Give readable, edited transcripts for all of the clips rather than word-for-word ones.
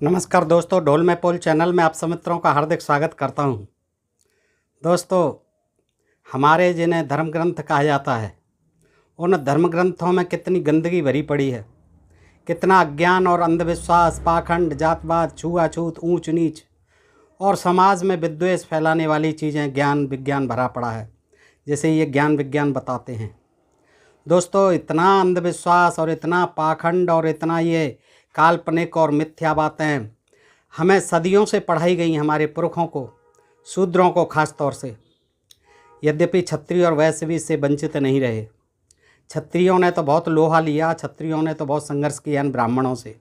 नमस्कार दोस्तों, ढोल में पोल चैनल में आप सब मित्रों का हार्दिक स्वागत करता हूं। दोस्तों, हमारे जिन्हें धर्म ग्रंथ कहा जाता है, उन धर्म ग्रंथों में कितनी गंदगी भरी पड़ी है, कितना अज्ञान और अंधविश्वास, पाखंड, जातवाद, छुआछूत, ऊंच नीच और समाज में विद्वेष फैलाने वाली चीज़ें, ज्ञान विज्ञान भरा पड़ा है, जैसे ये ज्ञान विज्ञान बताते हैं। दोस्तों, इतना अंधविश्वास और इतना पाखंड और इतना ये काल्पनिक और मिथ्या बातें हमें सदियों से पढ़ाई गई, हमारे पुरखों को, शूद्रों को खास तौर से। यद्यपि क्षत्रिय और वैश्य भी इससे वंचित नहीं रहे। क्षत्रियों ने तो बहुत लोहा लिया, क्षत्रियों ने तो बहुत संघर्ष किया इन ब्राह्मणों से,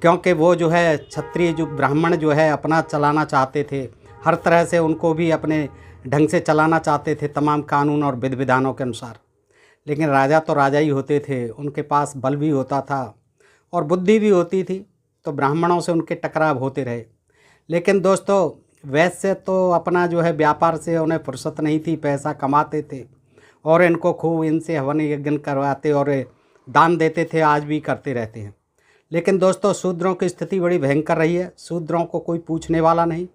क्योंकि वो जो है क्षत्रिय जो ब्राह्मण जो है अपना चलाना चाहते थे, हर तरह से उनको भी अपने ढंग से चलाना चाहते थे, तमाम कानून और विधि विधानों के अनुसार। लेकिन राजा तो राजा ही होते थे, उनके पास बल भी होता था और बुद्धि भी होती थी, तो ब्राह्मणों से उनके टकराव होते रहे। लेकिन दोस्तों, वैश्य तो अपना जो है व्यापार से उन्हें फुर्सत नहीं थी, पैसा कमाते थे और इनको खूब इनसे हवन यज्ञ करवाते और दान देते थे, आज भी करते रहते हैं। लेकिन दोस्तों, शूद्रों की स्थिति बड़ी भयंकर रही है। शूद्रों को कोई पूछने वाला नहीं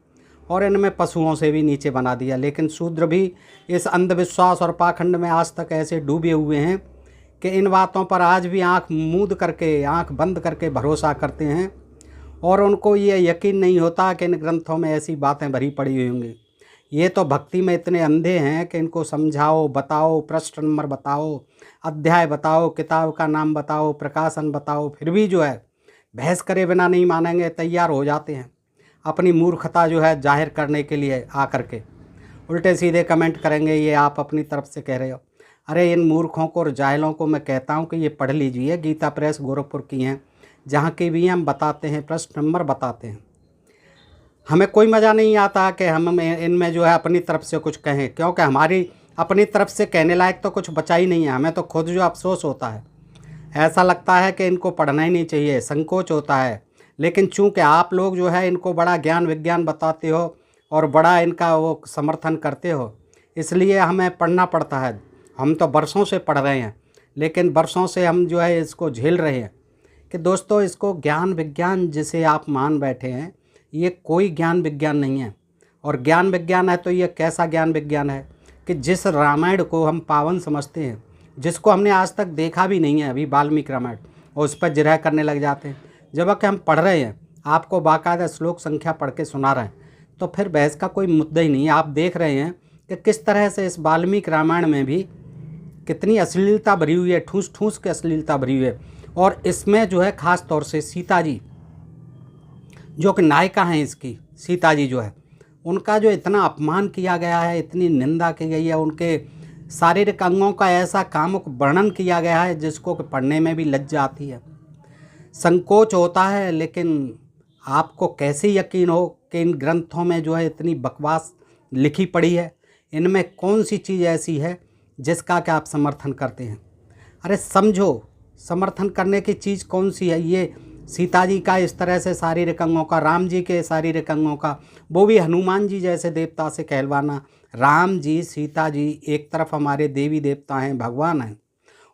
और इनमें पशुओं से भी नीचे बना दिया। लेकिन शूद्र भी इस अंधविश्वास और पाखंड में आज तक ऐसे डूबे हुए हैं कि इन बातों पर आज भी आंख मूंद करके, आंख बंद करके भरोसा करते हैं और उनको ये यकीन नहीं होता कि इन ग्रंथों में ऐसी बातें भरी पड़ी हुई होंगी। ये तो भक्ति में इतने अंधे हैं कि इनको समझाओ, बताओ, पृष्ठ नंबर बताओ, अध्याय बताओ, किताब का नाम बताओ, प्रकाशन बताओ, फिर भी जो है बहस करे बिना नहीं मानेंगे, तैयार हो जाते हैं अपनी मूर्खता जो है जाहिर करने के लिए। आकर के उल्टे सीधे कमेंट करेंगे, ये आप अपनी तरफ से कह रहे हो। अरे, इन मूर्खों को और जाहिलों को मैं कहता हूँ कि ये पढ़ लीजिए, गीता प्रेस गोरखपुर की हैं, जहाँ की भी हम बताते हैं, प्रश्न नंबर बताते हैं। हमें कोई मज़ा नहीं आता कि हम इनमें जो है अपनी तरफ से कुछ कहें, क्योंकि हमारी अपनी तरफ से कहने लायक तो कुछ बचा ही नहीं है। हमें तो खुद जो अफसोस होता है, ऐसा लगता है कि इनको पढ़ना ही नहीं चाहिए, संकोच होता है। लेकिन चूँकि आप लोग जो है इनको बड़ा ज्ञान विज्ञान बताते हो और बड़ा इनका वो समर्थन करते हो, इसलिए हमें पढ़ना पड़ता है। हम तो बरसों से पढ़ रहे हैं, लेकिन बरसों से हम जो है इसको झेल रहे हैं कि दोस्तों, इसको ज्ञान विज्ञान जिसे आप मान बैठे हैं, ये कोई ज्ञान विज्ञान नहीं है। और ज्ञान विज्ञान है तो ये कैसा ज्ञान विज्ञान है कि जिस रामायण को हम पावन समझते हैं, जिसको हमने आज तक देखा भी नहीं है, अभी वाल्मीकि रामायण, और उस पर जिरह करने लग जाते हैं। जबकि हम पढ़ रहे हैं, आपको बाकायदा श्लोक संख्या पढ़ के सुना रहे हैं, तो फिर बहस का कोई मुद्दा ही नहीं है। आप देख रहे हैं कि किस तरह से इस वाल्मीकि रामायण में भी कितनी अश्लीलता भरी हुई है, ठूस ठूस के अश्लीलता भरी हुई है। और इसमें जो है ख़ास तौर से सीता जी, जो कि नायिका हैं इसकी, सीता जी जो है, उनका जो इतना अपमान किया गया है, इतनी निंदा की गई है, उनके शारीरिक अंगों का ऐसा कामुक वर्णन किया गया है जिसको कि पढ़ने में भी लज्जा आती है, संकोच होता है। लेकिन आपको कैसे यकीन हो कि इन ग्रंथों में जो है इतनी बकवास लिखी पड़ी है? इनमें कौन सी चीज़ ऐसी है जिसका कि आप समर्थन करते हैं? अरे समझो, समर्थन करने की चीज़ कौन सी है? ये सीता जी का इस तरह से शारीरिक अंगों का, राम जी के शारीरिक अंगों का, वो भी हनुमान जी जैसे देवता से कहलवाना। राम जी, सीता जी एक तरफ हमारे देवी देवता हैं, भगवान हैं,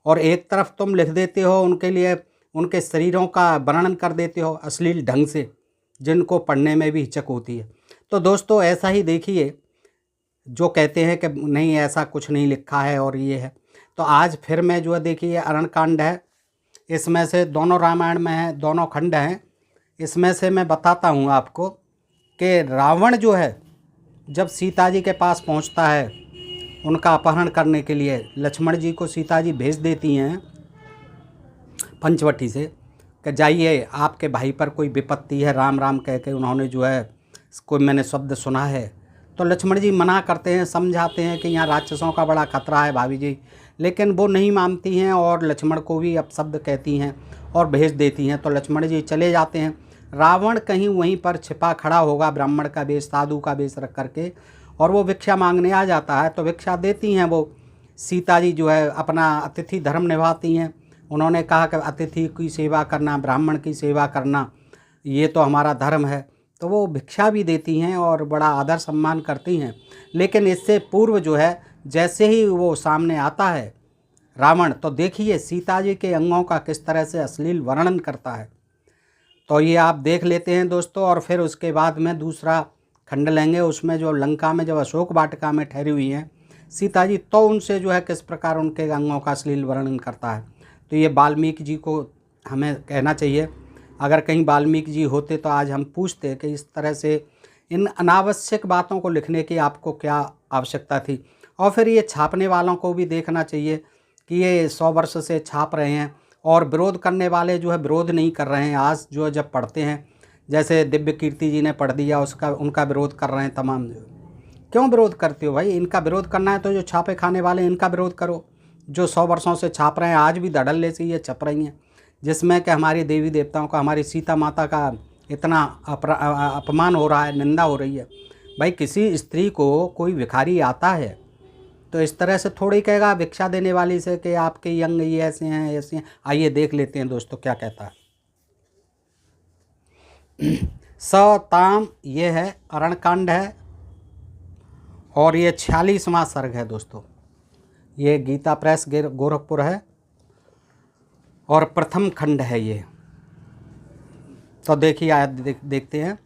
और एक तरफ तुम लिख देते हो उनके लिए, उनके शरीरों का वर्णन कर देते हो अश्लील ढंग से, जिनको पढ़ने में भी हिचक होती है। तो दोस्तों, ऐसा ही देखिए, जो कहते हैं कि नहीं ऐसा कुछ नहीं लिखा है और ये है, तो आज फिर मैं जो है देखिए, अरणकांड है, इसमें से दोनों रामायण में है, दोनों खंड हैं। इसमें से मैं बताता हूँ आपको कि रावण जो है जब सीता जी के पास पहुँचता है उनका अपहरण करने के लिए, लक्ष्मण जी को सीता जी भेज देती हैं पंचवटी से कि जाइए, आपके भाई पर कोई विपत्ति है, राम राम कह के उन्होंने जो है कोई मैंने शब्द सुना है। तो लक्ष्मण जी मना करते हैं, समझाते हैं कि यहाँ राक्षसों का बड़ा खतरा है भाभी जी, लेकिन वो नहीं मानती हैं और लक्ष्मण को भी अपशब्द कहती हैं और भेज देती हैं। तो लक्ष्मण जी चले जाते हैं। रावण कहीं वहीं पर छिपा खड़ा होगा, ब्राह्मण का वेश, साधु का वेश रख करके, और वो भिक्षा मांगने आ जाता है। तो भिक्षा देती हैं वो। सीता जी जो है अपना अतिथि धर्म निभाती हैं। उन्होंने कहा कि अतिथि की सेवा करना, ब्राह्मण की सेवा करना, ये तो हमारा धर्म है। तो वो भिक्षा भी देती हैं और बड़ा आदर सम्मान करती हैं। लेकिन इससे पूर्व जो है, जैसे ही वो सामने आता है रावण, तो देखिए सीता जी के अंगों का किस तरह से अश्लील वर्णन करता है। तो ये आप देख लेते हैं दोस्तों। और फिर उसके बाद में दूसरा खंड लेंगे, उसमें जो लंका में जब अशोक वाटिका में ठहरी हुई हैं सीता जी, तो उनसे जो है किस प्रकार उनके अंगों का अश्लील वर्णन करता है। तो ये वाल्मीकि जी को हमें कहना चाहिए, अगर कहीं वाल्मीकि जी होते तो आज हम पूछते कि इस तरह से इन अनावश्यक बातों को लिखने की आपको क्या आवश्यकता थी। और फिर ये छापने वालों को भी देखना चाहिए कि ये 100 वर्ष से छाप रहे हैं और विरोध करने वाले जो है विरोध नहीं कर रहे हैं। आज जो जब पढ़ते हैं, जैसे दिव्य कीर्ति जी ने पढ़ दिया, उनका विरोध कर रहे हैं तमाम। क्यों विरोध करते हो भाई? इनका विरोध करना है तो जो छापे खाने वाले इनका विरोध करो। जो 100 वर्षों से छाप रहे हैं, आज भी धड़ल्ले से ये छप रही हैं, जिसमें कि हमारी देवी देवताओं का, हमारी सीता माता का इतना अपमान हो रहा है, निंदा हो रही है। भाई किसी स्त्री को कोई भिखारी आता है तो इस तरह से थोड़ी कहेगा भिक्षा देने वाली से कि आपके अंग ये ऐसे हैं ऐसे हैं। आइए देख लेते हैं दोस्तों क्या कहता है। सताम ये है अरणकांड है और ये 46वां सर्ग है दोस्तों। ये गीता प्रेस गोरखपुर है और प्रथम खंड है ये। तो देखिए आयत देखते हैं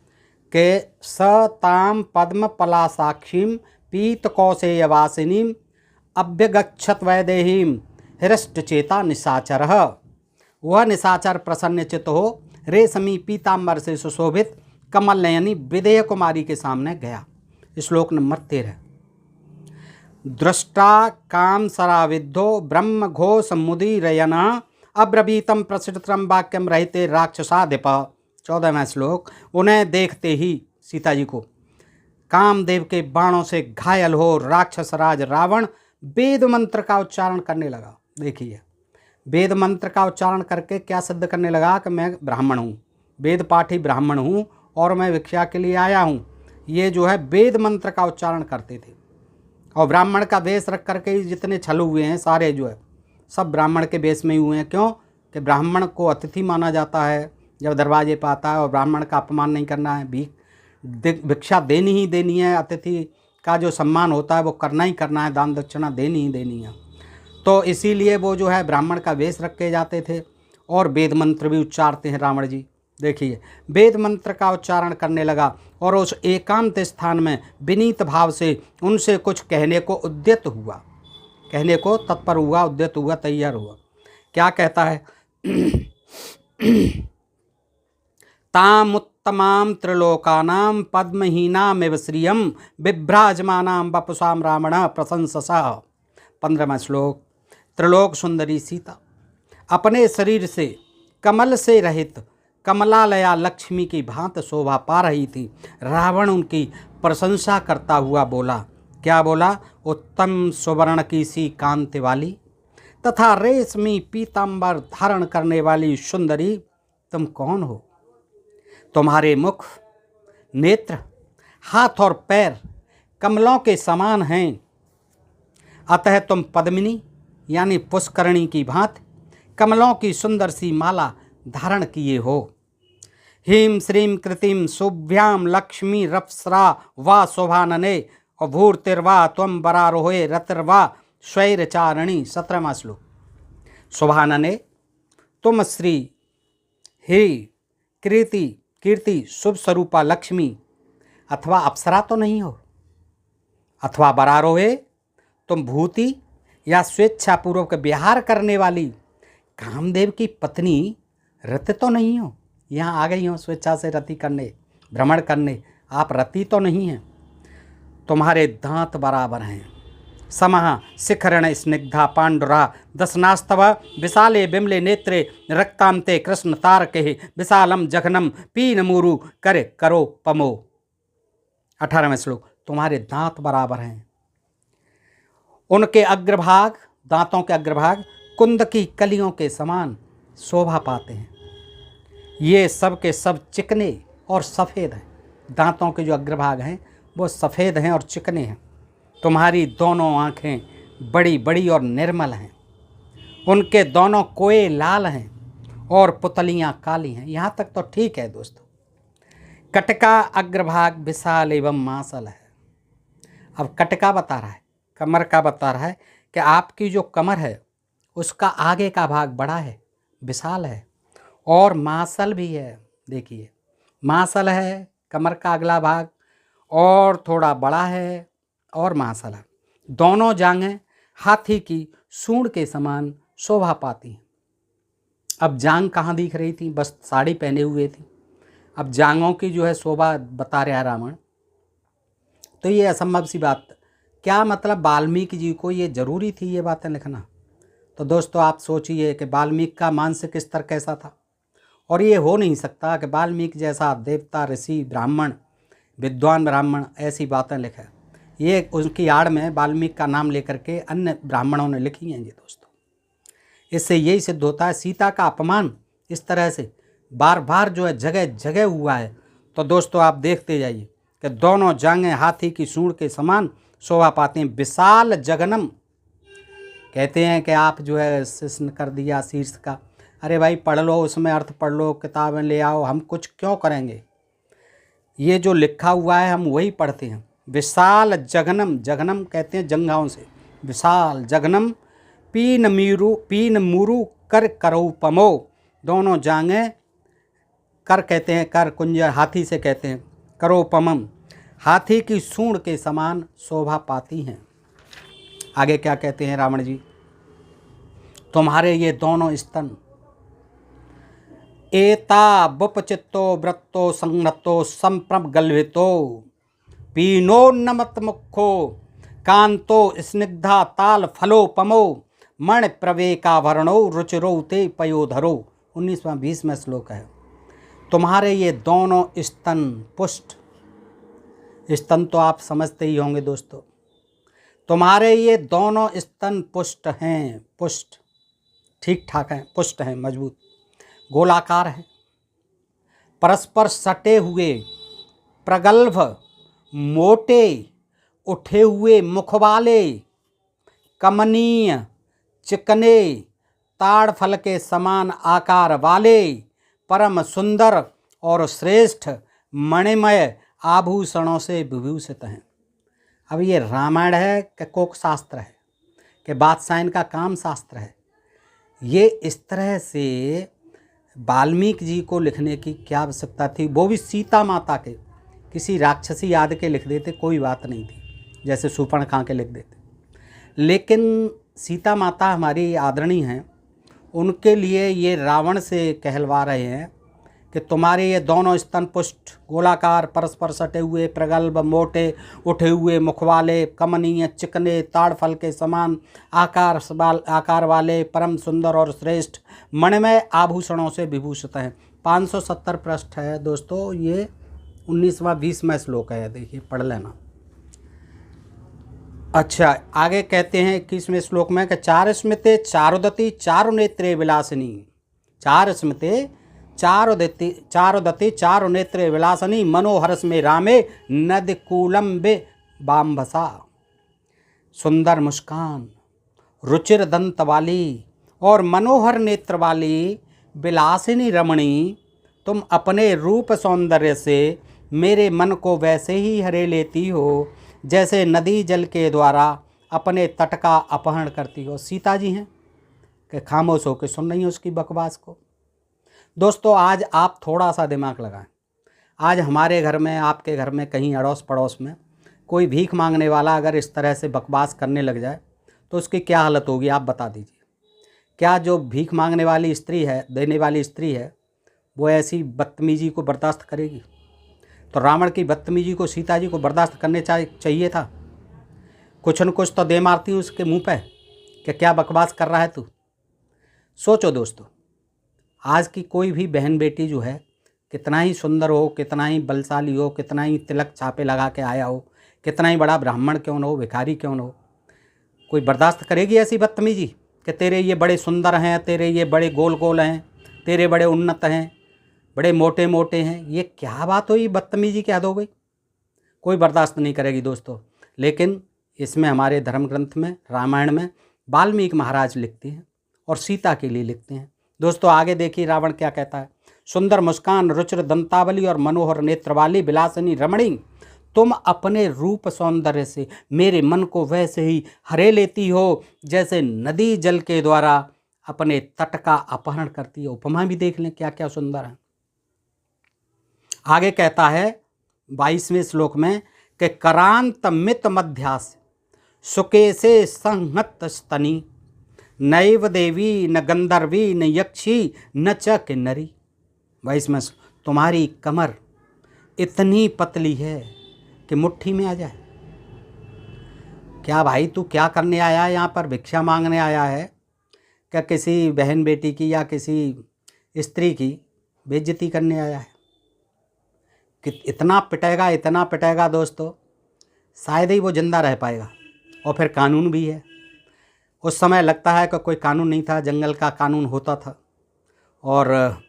कि सताम पद्म पलासाक्षीम पीत कौशेयवासिनीम अभ्यगच्छत वैदेहीम हृष्ट चेता निशाचर। वह निशाचर प्रसन्न चित्त हो रेशमी पीताम्बर से सुशोभित कमल नयनी विदेह कुमारी के सामने गया। श्लोक नंबर 13। दृष्टा काम सराविद्धो ब्रह्म घोष मुदीरयन अब्रवीतम प्रसिद्धतम वाक्यम रहते राक्षसाधिप। 14वां श्लोक। उन्हें देखते ही सीता जी को कामदेव के बाणों से घायल हो राक्षस राज रावण वेद मंत्र का उच्चारण करने लगा। देखिए वेद मंत्र का उच्चारण करके क्या सिद्ध करने लगा कि मैं ब्राह्मण हूँ, वेद पाठी ब्राह्मण हूँ और मैं भिक्षा के लिए आया हूँ। ये जो है वेद मंत्र का उच्चारण करते थे और ब्राह्मण का वेश रख करके ही जितने छल हुए हैं सारे जो है सब ब्राह्मण के वेश में ही हुए हैं। क्यों कि ब्राह्मण को अतिथि माना जाता है जब दरवाजे पर आता है, और ब्राह्मण का अपमान नहीं करना है, भिक्षा देनी ही देनी है, अतिथि का जो सम्मान होता है वो करना ही करना है, दान दक्षिणा देनी ही देनी है। तो इसीलिए वो जो है ब्राह्मण का वेश रखे जाते थे और वेद मंत्र भी उच्चारते हैं रावण जी। देखिए वेद मंत्र का उच्चारण करने लगा और उस एकांत स्थान में विनीत भाव से उनसे कुछ कहने को उद्यत हुआ, कहने को तत्पर हुआ, उद्यत हुआ, तैयार हुआ। क्या कहता है? तामुत्तमां त्रिलोकानां पद्महीनामिव श्रियं बिभ्राजमानां वपुषां रावण प्रशंससा। 15वां श्लोक। त्रिलोक सुंदरी सीता अपने शरीर से कमल से रहित कमलालया लक्ष्मी की भांति शोभा पा रही थी। रावण उनकी प्रशंसा करता हुआ बोला। क्या बोला? उत्तम सुवर्ण की सी कांति वाली तथा रेशमी पीतांबर धारण करने वाली सुंदरी, तुम कौन हो? तुम्हारे मुख, नेत्र, हाथ और पैर कमलों के समान हैं, अतः तुम पद्मिनी यानी पुष्करणी की भांति कमलों की सुंदर सी माला धारण किए हो। हीम श्रीम कृतिम शुभ्याम लक्ष्मी रप्सरा वा शोभानने अभूर्तिर्वा त्वं वरारोहे रतिर्वा स्वैरचारिणी। 17वां श्लोक। शोभानने तुम श्री ही कीर्ति शुभ स्वरूपा लक्ष्मी अथवा अप्सरा तो नहीं हो, अथवा वरारोहे तुम भूति या स्वेच्छापूर्वक विहार करने वाली कामदेव की पत्नी रति तो नहीं हो। यहाँ आ गई हो स्वेच्छा से रति करने, भ्रमण करने, आप रति तो नहीं हैं। तुम्हारे दांत बराबर हैं। समः शिखरण स्निग्धा पांडुरा दशनास्तव विशाले बिमले नेत्रे रक्तांते कृष्ण तारके विशालम जघनम पीनमूरु करे करो पमो। 18वां श्लोक। तुम्हारे दांत बराबर हैं। उनके अग्रभाग, दांतों के अग्रभाग कुंद की कलियों के समान शोभा पाते हैं। ये सब के सब चिकने और सफ़ेद हैं। दांतों के जो अग्रभाग हैं वो सफ़ेद हैं और चिकने हैं। तुम्हारी दोनों आँखें बड़ी बड़ी और निर्मल हैं। उनके दोनों कोए लाल हैं और पुतलियाँ काली हैं। यहाँ तक तो ठीक है दोस्तों। कटका अग्रभाग विशाल एवं मांसल है। अब कटका बता रहा है, कमर का बता रहा है कि आपकी जो कमर है उसका आगे का भाग बड़ा है, विशाल है और मांसल भी है। देखिए महासल है, कमर का अगला भाग और थोड़ा बड़ा है और महासल है। दोनों जांघें हाथी की सूंड के समान शोभा पाती हैं। अब जांघ कहाँ दिख रही थी, बस साड़ी पहने हुए थी। अब जांघों की जो है शोभा बता रहा है रावण। तो ये असंभव सी बात, क्या मतलब वाल्मीकि जी को ये जरूरी थी ये बातें लिखना? तो दोस्तों आप सोचिए कि वाल्मीकि का मानसिक स्तर कैसा था, और ये हो नहीं सकता कि वाल्मीकि जैसा देवता, ऋषि, ब्राह्मण, विद्वान ब्राह्मण ऐसी बातें लिखे। ये उसकी आड़ में वाल्मीकि का नाम लेकर के अन्य ब्राह्मणों ने लिखी हैं ये दोस्तों। इससे यही सिद्ध होता है सीता का अपमान इस तरह से बार बार जो है जगह जगह हुआ है। तो दोस्तों आप देखते जाइए कि दोनों जांघें हाथी की सूंड के समान शोभा पाती हैं। विशाल जगनम, कहते हैं कि आप जो है शिष्ण कर दिया शीर्ष का। अरे भाई पढ़ लो, उसमें अर्थ पढ़ लो, किताबें ले आओ, हम कुछ क्यों करेंगे? ये जो लिखा हुआ है हम वही पढ़ते हैं। विशाल जगनम, जगनम कहते हैं जंघाओं से, विशाल जगनम पीन मुरु कर करौपमो, दोनों जांघें, कर कहते हैं कर, कुंजर हाथी से कहते हैं, करोपमम, हाथी की सूंड के समान शोभा पाती हैं। आगे क्या कहते हैं रावण जी, तुम्हारे ये दोनों स्तन एता बुपचित्तो व्रतो संहतो संप्रभ गल्भितो पीनो नमत मुखो कांतो स्निग्धा ताल फलोपमो मण प्रवेकाभरणो रुचिरो ते पयोधरो। 19वां 20वां श्लोक है। तुम्हारे ये दोनों स्तन पुष्ट, स्तन तो आप समझते ही होंगे दोस्तों, तुम्हारे ये दोनों स्तन पुष्ट हैं, पुष्ट ठीक ठाक हैं, पुष्ट हैं, मजबूत, गोलाकार हैं, परस्पर सटे हुए, प्रगल्भ, मोटे, उठे हुए मुख वाले, कमनीय, चिकने, ताड़ फल के समान आकार वाले, परम सुंदर और श्रेष्ठ मणिमय आभूषणों से विभूषित हैं। अब ये रामायण है कि कोक शास्त्र है कि बादशाहन का काम शास्त्र है? ये इस तरह से वाल्मीकि जी को लिखने की क्या आवश्यकता थी? वो भी सीता माता के, किसी राक्षसी आदि के लिख देते, कोई बात नहीं थी, जैसे शूर्पणखा के लिख देते। लेकिन सीता माता हमारी आदरणीय हैं, उनके लिए ये रावण से कहलवा रहे हैं कि तुम्हारे ये दोनों स्तन पुष्ट, गोलाकार, परस्पर सटे हुए, प्रगल्भ, मोटे, उठे हुए मुख वाले, कमनीय, चिकने, ताड़ फल के समान आकार वाले, परम सुंदर और श्रेष्ठ मणिमय आभूषणों से विभूषित हैं। 570 पृष्ठ है दोस्तों, ये 19वां 20वां श्लोक है, देखिए पढ़ लेना। अच्छा आगे कहते हैं 21वें श्लोक में कि चार स्मृते चारुदति चारु नेत्रे विलासिनी, चार स्मृते चारुदति चारु नेत्रे विलासिनी मनोहरस में रामे नदकूलम्बे बाम्भसा। सुंदर मुस्कान, रुचिर दंत वाली और मनोहर नेत्र वाली विलासिनी रमणी, तुम अपने रूप सौंदर्य से मेरे मन को वैसे ही हरे लेती हो जैसे नदी जल के द्वारा अपने तट का अपहरण करती हो। सीता जी हैं कि खामोश होकर सुन रही हैं उसकी बकवास को। दोस्तों आज आप थोड़ा सा दिमाग लगाएं। आज हमारे घर में, आपके घर में, कहीं अड़ोस पड़ोस में कोई भीख मांगने वाला अगर इस तरह से बकवास करने लग जाए तो उसकी क्या हालत होगी आप बता दीजिए। क्या जो भीख मांगने वाली स्त्री है, देने वाली स्त्री है, वो ऐसी बदतमीजी को बर्दाश्त करेगी? तो रावण की बदतमीजी को सीता जी को बर्दाश्त करने चाहिए था। कुछ न कुछ तो दे मारती हूँ उसके मुंह पे कि क्या बकवास कर रहा है तू। सोचो दोस्तों, आज की कोई भी बहन बेटी जो है, कितना ही सुंदर हो, कितना ही बलशाली हो, कितना ही तिलक छापे लगा के आया हो, कितना ही बड़ा ब्राह्मण क्यों न हो, भिखारी क्यों न हो, कोई बर्दाश्त करेगी ऐसी बदतमीजी कि तेरे ये बड़े सुंदर हैं, तेरे ये बड़े गोल गोल हैं, तेरे बड़े उन्नत हैं, बड़े मोटे मोटे हैं? ये क्या बात हुई, बदतमीजी क्या हो गई? कोई बर्दाश्त नहीं करेगी दोस्तों। लेकिन इसमें हमारे धर्म ग्रंथ में, रामायण में वाल्मीकि महाराज लिखते हैं और सीता के लिए लिखते हैं। दोस्तों आगे देखिए रावण क्या कहता है। सुंदर मुस्कान, रुचिर दंतावली और मनोहर नेत्र वाली विलासिनी रमणी, तुम अपने रूप सौंदर्य से मेरे मन को वैसे ही हरे लेती हो जैसे नदी जल के द्वारा अपने तट का अपहरण करती है। उपमा भी देख लें क्या क्या सुंदर है। आगे कहता है 22वें श्लोक में कि करांत मित मध्यास सुके से संहत स्तनी नैव देवी न गंधर्वी न यक्षी न च किन्नरी। 22वें तुम्हारी कमर इतनी पतली है कि मुट्ठी में आ जाए। क्या भाई तू क्या करने आया है यहाँ पर? भिक्षा मांगने आया है क्या? किसी बहन बेटी की या किसी स्त्री की बेइज्जती करने आया है? कि इतना पिटेगा दोस्तों, शायद ही वो जिंदा रह पाएगा। और फिर कानून भी है। उस समय लगता है कि कोई कानून नहीं था, जंगल का कानून होता था और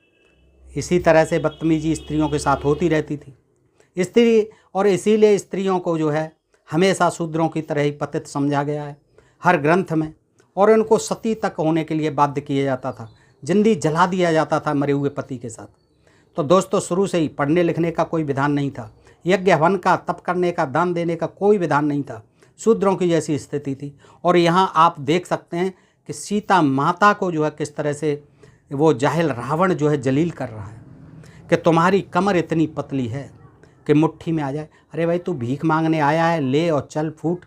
इसी तरह से बदतमीजी स्त्रियों के साथ होती रहती थी स्त्री। और इसीलिए स्त्रियों को जो है हमेशा शूद्रों की तरह ही पतित समझा गया है हर ग्रंथ में, और उनको सती तक होने के लिए बाध्य किया जाता था, जिंदगी जला दिया जाता था मरे हुए पति के साथ। तो दोस्तों शुरू से ही पढ़ने लिखने का कोई विधान नहीं था, यज्ञ हवन का, तप करने का, दान देने का कोई विधान नहीं था, शूद्रों की जैसी स्थिति थी। और यहाँ आप देख सकते हैं कि सीता माता को जो है किस तरह से वो जाहिल रावण जो है जलील कर रहा है कि तुम्हारी कमर इतनी पतली है कि मुट्ठी में आ जाए। अरे भाई तू भीख मांगने आया है, ले और चल फूट,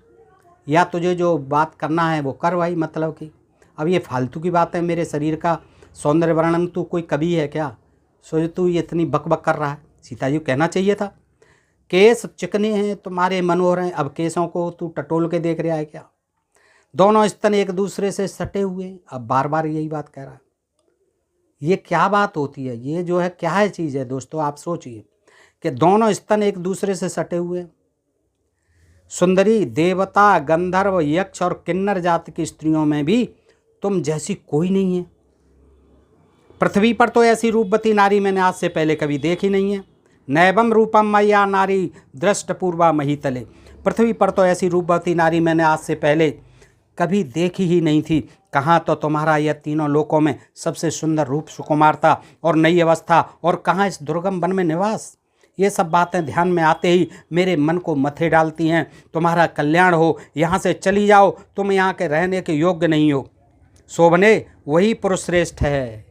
या तुझे जो बात करना है वो कर भाई। मतलब कि अब ये फालतू की बात है, मेरे शरीर का सौंदर्य वर्णन तू कोई कवि है क्या? सो तू ये इतनी बकबक कर रहा है। सीता जी को कहना चाहिए था केस चिकने हैं तुम्हारे मनोहर हैं, अब केसों को तू टटोल के देख रहा है क्या? दोनों स्तन एक दूसरे से सटे हुए, अब बार बार यही बात कह रहा है। ये क्या बात होती है? ये जो है क्या है चीज़ है दोस्तों? आप सोचिए कि दोनों स्तन एक दूसरे से सटे हुए। सुंदरी, देवता, गंधर्व, यक्ष और किन्नर जाति की स्त्रियों में भी तुम जैसी कोई नहीं है। पृथ्वी पर तो ऐसी रूपवती नारी मैंने आज से पहले कभी देखी नहीं है। नैवम रूपम मैया नारी दृष्टपूर्वा महीतले। पृथ्वी पर तो ऐसी रूपवती नारी मैंने आज से पहले कभी देखी ही नहीं थी। कहाँ तो तुम्हारा यह तीनों लोकों में सबसे सुंदर रूप, सुकुमारता और नई अवस्था, और कहाँ इस दुर्गम वन में निवास। ये सब बातें ध्यान में आते ही मेरे मन को मथे डालती हैं। तुम्हारा कल्याण हो, यहाँ से चली जाओ, तुम यहाँ के रहने के योग्य नहीं हो। शोभने, वही पुरुष श्रेष्ठ है,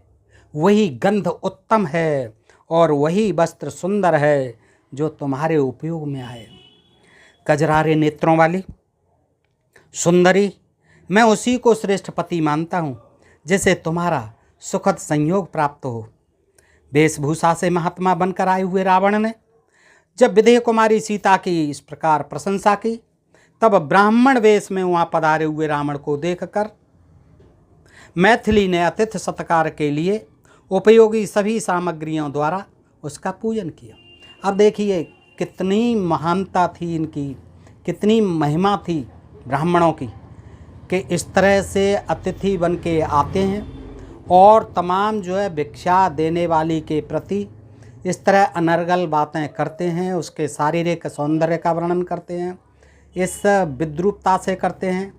वही गंध उत्तम है और वही वस्त्र सुंदर है जो तुम्हारे उपयोग में आए। कजरारे नेत्रों वाली सुंदरी, मैं उसी को श्रेष्ठ पति मानता हूँ जिसे तुम्हारा सुखद संयोग प्राप्त हो। वेशभूषा से महात्मा बनकर आए हुए रावण ने जब विदेह कुमारी सीता की इस प्रकार प्रशंसा की, तब ब्राह्मण वेश में वहाँ पधारे हुए रावण को देखकर मैथिली ने अतिथि सत्कार के लिए उपयोगी सभी सामग्रियों द्वारा उसका पूजन किया। अब देखिए कितनी महानता थी इनकी, कितनी महिमा थी ब्राह्मणों की, कि इस तरह से अतिथि बन के आते हैं और तमाम जो है भिक्षा देने वाली के प्रति इस तरह अनर्गल बातें करते हैं, उसके शारीरिक सौंदर्य का वर्णन करते हैं, इस विद्रूपता से करते हैं,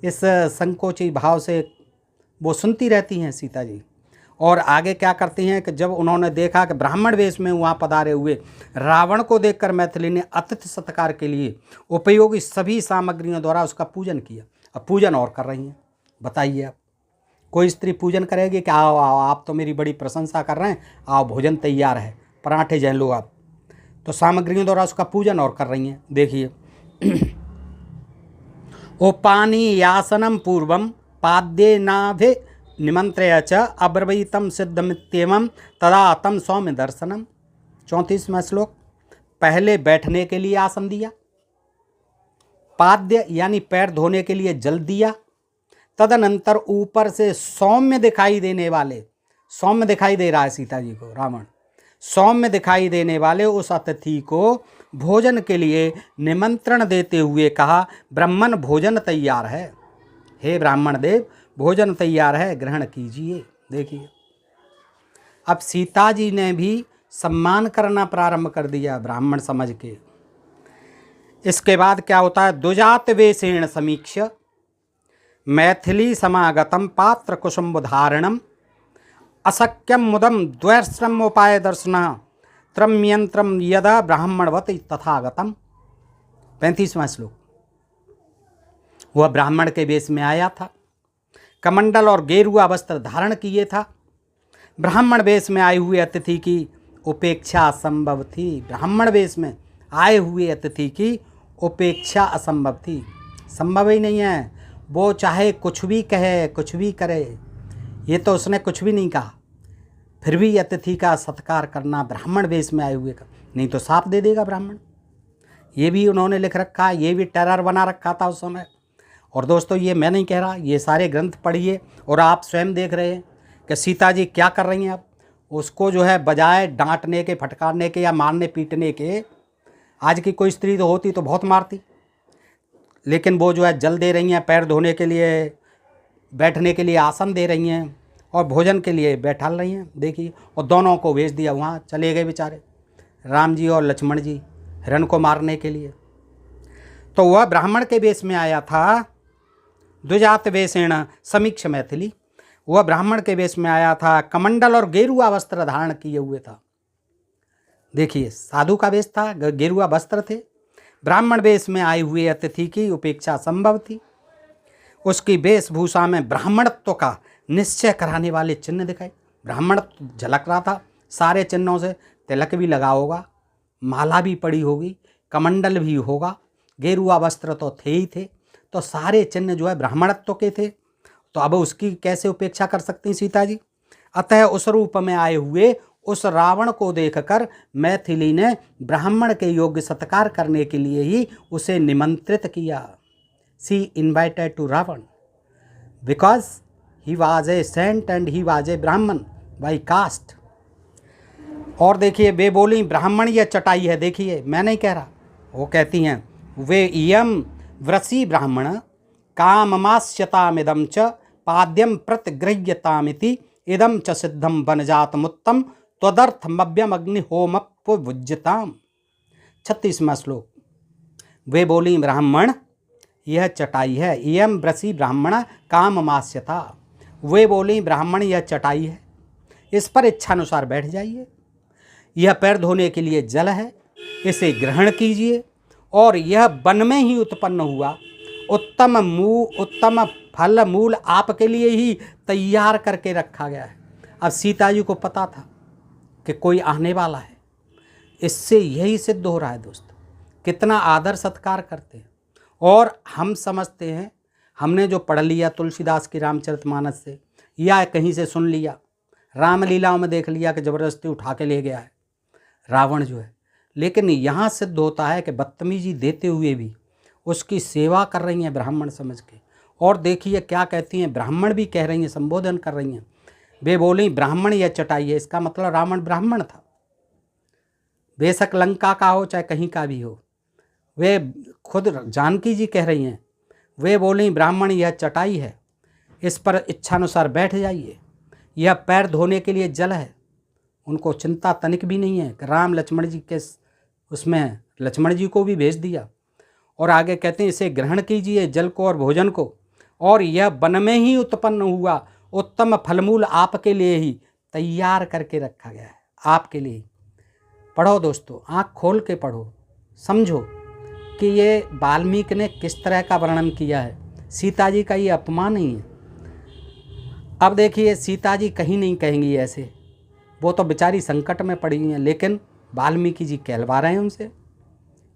इस संकोची भाव से वो सुनती रहती हैं सीता जी। और आगे क्या करती हैं कि जब उन्होंने देखा कि ब्राह्मण वेश में वहाँ पधारे हुए रावण को देखकर मैथिली ने अतिथि सत्कार के लिए उपयोगी सभी सामग्रियों द्वारा उसका पूजन किया। अब पूजन और कर रही हैं। बताइए आप, कोई स्त्री पूजन करेगी कि आओ आओ आप तो मेरी बड़ी प्रशंसा कर रहे हैं, आओ भोजन तैयार है, पराठे जैन लो आप। तो सामग्रियों द्वारा उसका पूजन और कर रही हैं। देखिए उपानी यासनम पूर्वम पाद्ये नाभे निमंत्र्य च अब्रवीतम सिद्धमित्येवं तदा तम सौम्य दर्शनम। 34वां श्लोक। पहले बैठने के लिए आसन दिया, पाद्य यानी पैर धोने के लिए जल दिया, तदनंतर ऊपर से सौम्य दिखाई देने वाले, सौम्य दिखाई दे रहा है सीता जी को रावण, सौम्य दिखाई देने वाले उस अतिथि को भोजन के लिए निमंत्रण देते हुए कहा, ब्राह्मण भोजन तैयार है, हे ब्राह्मण देव भोजन तैयार है, ग्रहण कीजिए। देखिए अब सीता जी ने भी सम्मान करना प्रारंभ कर दिया ब्राह्मण समझ के। इसके बाद क्या होता है, दुजात वेशेण समीक्ष्य मैथिली समागतम पात्र कुसुम्भ धारणम अशक्यम मुदम द्वैश्रम उपाय दर्शन त्रम्यंत्रम यदा ब्राह्मणवत तथागतम। 35वां श्लोक। वह ब्राह्मण के वेश में आया था, कमंडल और गेरुआ वस्त्र धारण किए था। ब्राह्मण वेश में आए हुए अतिथि की उपेक्षा असंभव थी। ब्राह्मण वेश में आए हुए अतिथि की उपेक्षा असंभव थी, संभव ही नहीं है। वो चाहे कुछ भी कहे, कुछ भी करे, ये तो उसने कुछ भी नहीं कहा, फिर भी अतिथि का सत्कार करना ब्राह्मण वेश में आए हुए का, नहीं तो साफ दे देगा ब्राह्मण। ये भी उन्होंने लिख रखा, ये भी टेरर बना रखा था उस समय। और दोस्तों ये मैं नहीं कह रहा, ये सारे ग्रंथ पढ़िए और आप स्वयं देख रहे हैं कि सीता जी क्या कर रही हैं। अब उसको जो है बजाय डांटने के, फटकारने के या मारने पीटने के, आज की कोई स्त्री तो होती तो बहुत मारती, लेकिन वो जो है जल दे रही हैं, पैर धोने के लिए, बैठने के लिए आसन दे रही हैं और भोजन के लिए बैठाल रही हैं। देखिए, और दोनों को भेज दिया, वहाँ चले गए बेचारे राम जी और लक्ष्मण जी हिरण को मारने के लिए। तो वह ब्राह्मण के वेश में आया था, द्विजात वेशेण समीक्ष मैथिली। वह ब्राह्मण के वेश में आया था, कमंडल और गेरुआ वस्त्र धारण किए हुए था। देखिए, साधु का वेश था, गेरुआ वस्त्र थे। ब्राह्मण वेश में आए हुए अतिथि की उपेक्षा संभव थी। उसकी वेशभूषा में ब्राह्मणत्व का निश्चय कराने वाले चिन्ह दिखाए। ब्राह्मणत्व झलक रहा था सारे चिन्हों से। तिलक भी लगा होगा, माला भी पड़ी होगी, कमंडल भी होगा, गेरुआ वस्त्र तो थे ही थे, तो सारे चिन्ह जो है ब्राह्मणत्व के थे। तो अब उसकी कैसे उपेक्षा कर सकती सीता जी। अतः उस रूप में आए हुए उस रावण को देखकर मैथिली ने ब्राह्मण के योग्य सत्कार करने के लिए ही उसे निमंत्रित किया। She invited to Ravan because he was a saint and he was a Brahmin by cast. और देखिए, वे बोली ब्राह्मण यह चटाई है। देखिए, मैं नहीं कह रहा, वो कहती हैं, वे इयम व्रसी ब्राह्मण काममास्यतामिदं च पाद्यम प्रतिगृह्यतामिति इदं च सिद्धम वनजातमुत्तम त्वदर्थमव्यम अग्निहोमपुज्यताम। 36वां श्लोक। वे बोली ब्राह्मण यह चटाई है, इयम व्रसी ब्राह्मण काममास्यता। वे बोली ब्राह्मण यह चटाई है, इस पर इच्छानुसार बैठ जाइए। यह पैर धोने के लिए जल है, इसे ग्रहण कीजिए। और यह वन में ही उत्पन्न हुआ उत्तम फल मूल आपके लिए ही तैयार करके रखा गया है। अब सीता जी को पता था कि कोई आने वाला है, इससे यही सिद्ध हो रहा है दोस्तों, कितना आदर सत्कार करते हैं। और हम समझते हैं, हमने जो पढ़ लिया तुलसीदास की रामचरितमानस से या कहीं से सुन लिया, रामलीलाओं में देख लिया कि ज़बरदस्ती उठा के ले गया है रावण जो है, लेकिन यहाँ सिद्ध होता है कि बदतमीजी देते हुए भी उसकी सेवा कर रही हैं ब्राह्मण समझ के। और देखिए क्या कहती हैं, ब्राह्मण भी कह रही हैं, संबोधन कर रही हैं। वे बोली ब्राह्मण यह चटाई है, इसका मतलब रावण ब्राह्मण था, बेशक लंका का हो चाहे कहीं का भी हो। वे खुद जानकी जी कह रही हैं, वे बोली ब्राह्मण यह चटाई है, इस पर इच्छानुसार बैठ जाइए। यह पैर धोने के लिए जल है। उनको चिंता तनिक भी नहीं है कि राम लक्ष्मण जी के उसमें लक्ष्मण जी को भी भेज दिया। और आगे कहते हैं इसे ग्रहण कीजिए जल को और भोजन को, और यह वन में ही उत्पन्न हुआ उत्तम फलमूल आपके लिए ही तैयार करके रखा गया है, आपके लिए। पढ़ो दोस्तों, आँख खोल के पढ़ो, समझो कि ये वाल्मीकि ने किस तरह का वर्णन किया है। सीता जी का ये अपमान नहीं है। अब देखिए, सीता जी कहीं नहीं कहेंगी ऐसे, वो तो बेचारी संकट में पड़ी हैं, लेकिन वाल्मीकि जी कहलवा रहे हैं उनसे